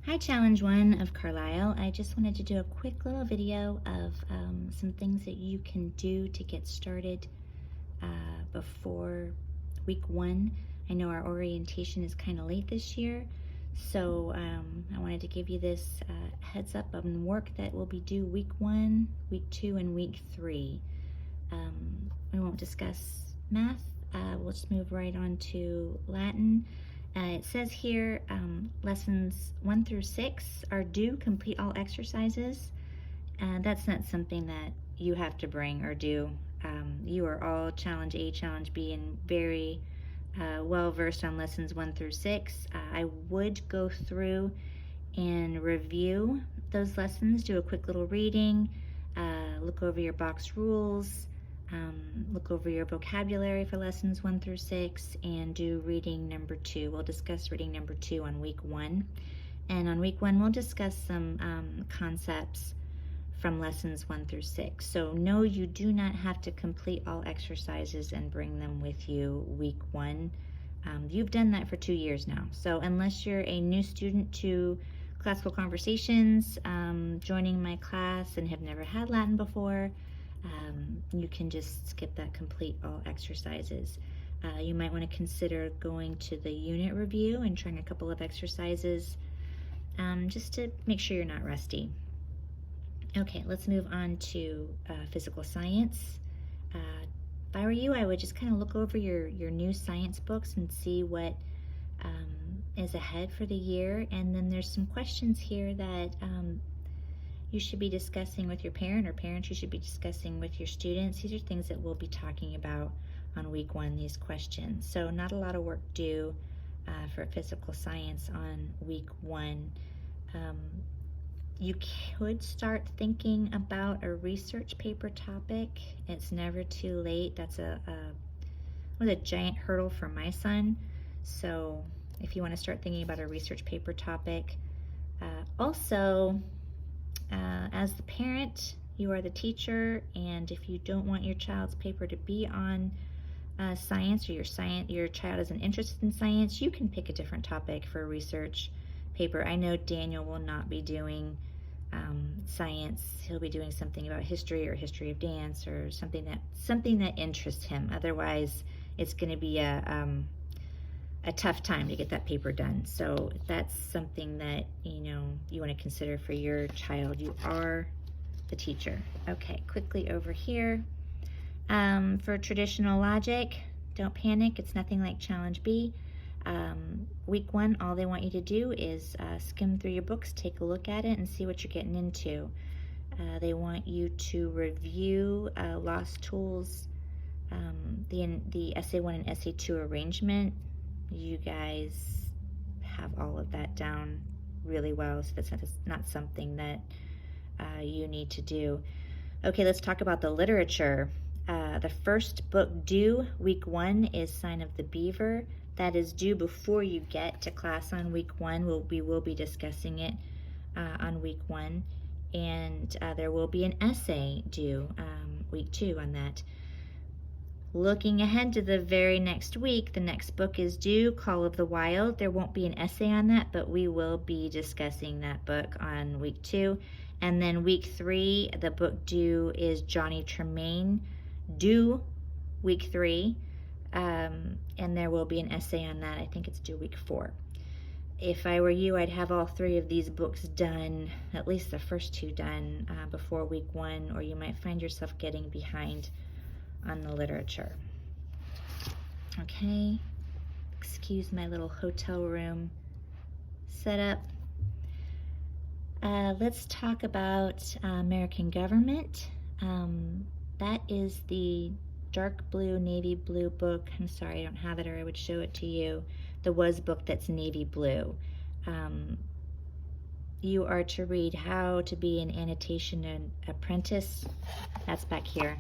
Hi, Challenge 1 of Carlisle. I just wanted to do a quick little video of some things that you can do to get started before week 1. I know our orientation is kind of late this year, so I wanted to give you this heads up on work that will be due week 1, week 2, and week 3. We won't discuss math. We'll just move right on to Latin. It says here, lessons 1 through 6 are due, complete all exercises. That's not something that you have to bring or do. You are all Challenge A, Challenge B, and very well versed on lessons 1 through 6. I would go through and review those lessons, do a quick little reading, look over your box rules, look over your vocabulary for lessons 1 through 6, and do reading number 2. We'll discuss reading number 2 on week 1. And on week 1, we'll discuss some concepts from lessons 1 through 6. So no, you do not have to complete all exercises and bring them with you week 1. You've done that for 2 years now. So unless you're a new student to Classical Conversations, joining my class and have never had Latin before, you can just skip that complete all exercises. You might want to consider going to the unit review and trying a couple of exercises just to make sure you're not rusty. Okay, let's move on to physical science. If I were you, I would just kind of look over your new science books and see what is ahead for the year. And then there's some questions here that you should be discussing with your parent, or parents you should be discussing with your students. These are things that we'll be talking about on week 1, these questions. So not a lot of work due for physical science on week 1. You could start thinking about a research paper topic. It's never too late. That's was a giant hurdle for my son. So if you want to start thinking about a research paper topic. Also, as the parent, you are the teacher, and if you don't want your child's paper to be on science, or your child isn't interested in science, you can pick a different topic for a research paper. I know Daniel will not be doing science. He'll be doing something about history or history of dance, or something that interests him. Otherwise, it's going to be a tough time to get that paper done. So that's something that you want to consider for your child. You are the teacher. Okay, quickly over here. For traditional logic, don't panic. It's nothing like Challenge B. Week 1, all they want you to do is skim through your books, take a look at it, and see what you're getting into. They want you to review Lost Tools, the Essay 1 and Essay 2 arrangement. You guys have all of that down really well, so that's not something that you need to do. Okay, let's talk about the literature. The first book due week 1 is Sign of the Beaver. That is due before you get to class on week 1. We will be discussing it on week 1, and there will be an essay due week 2 on that. Looking ahead to the very next week, the next book is due, Call of the Wild. There won't be an essay on that, but we will be discussing that book on week 2. And then week 3, the book due is Johnny Tremaine, due week 3. And there will be an essay on that. I think it's due week 4. If I were you, I'd have all 3 of these books done, at least the first 2 done, before week 1, or you might find yourself getting behind on the literature. Okay, excuse my little hotel room setup. Let's talk about American government. That is the dark blue, navy blue book. I'm sorry, I don't have it, or I would show it to you. The WAS book that's navy blue. You are to read How to Be an Annotation Apprentice. That's back here.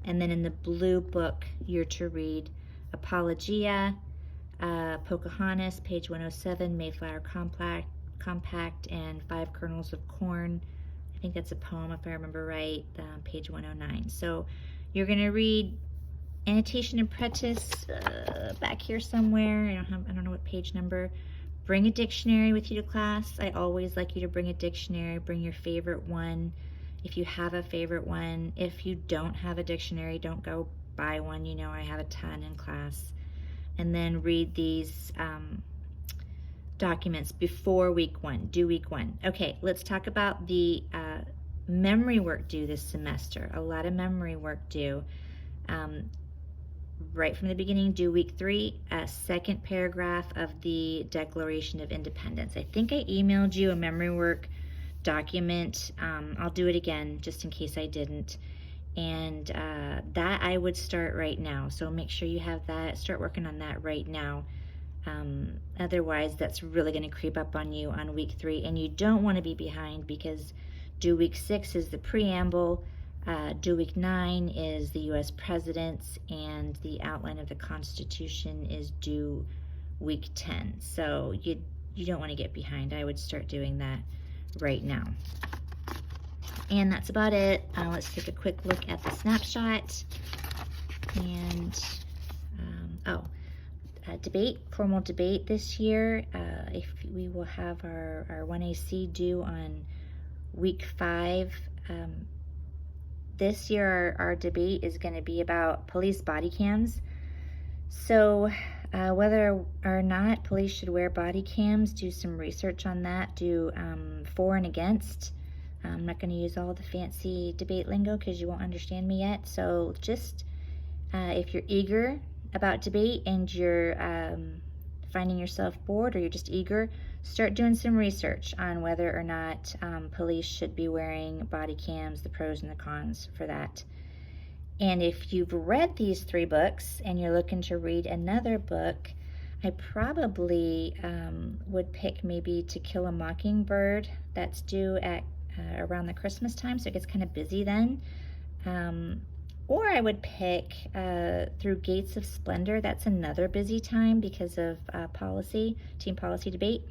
And then in the blue book, you're to read Apologia, Pocahontas, page 107, Mayflower Compact, and 5 Kernels of Corn. I think that's a poem, if I remember right, page 109. So you're going to read Annotation Apprentice back here somewhere. I don't know what page number. Bring a dictionary with you to class. I always like you to bring a dictionary. Bring your favorite one if you have a favorite one. If you don't have a dictionary, don't go buy one. You know, I have a ton in class. And then read these documents before week 1. Do week 1. Okay, let's talk about the memory work due this semester. A lot of memory work due. Right from the beginning, do week 3, second paragraph of the Declaration of Independence. I think I emailed you a memory work document. I'll do it again just in case I didn't. And that I would start right now. So make sure you have that. Start working on that right now. Otherwise, that's really going to creep up on you on week 3. And you don't want to be behind, because due week 6 is the preamble. Due week 9 is the U.S. presidents, and the outline of the Constitution is due week 10. So you don't want to get behind. I would start doing that right now. And that's about it. Let's take a quick look at the snapshot. And debate, formal debate this year. If we will have our 1AC due on week 5. This year our debate is going to be about police body cams. So whether or not police should wear body cams, do some research on that. Do for and against. I'm not going to use all the fancy debate lingo because you won't understand me yet. So just if you're eager about debate and you're finding yourself bored, or you're just eager, start doing some research on whether or not police should be wearing body cams, the pros and the cons for that. And if you've read these 3 books and you're looking to read another book, I probably would pick maybe To Kill a Mockingbird. That's due at around the Christmas time, so it gets kind of busy then. Or I would pick Through Gates of Splendor. That's another busy time because of team policy debate.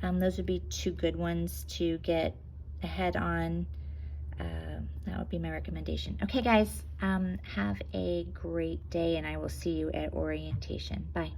Those would be 2 good ones to get ahead on. That would be my recommendation. Okay, guys, have a great day, and I will see you at orientation. Bye.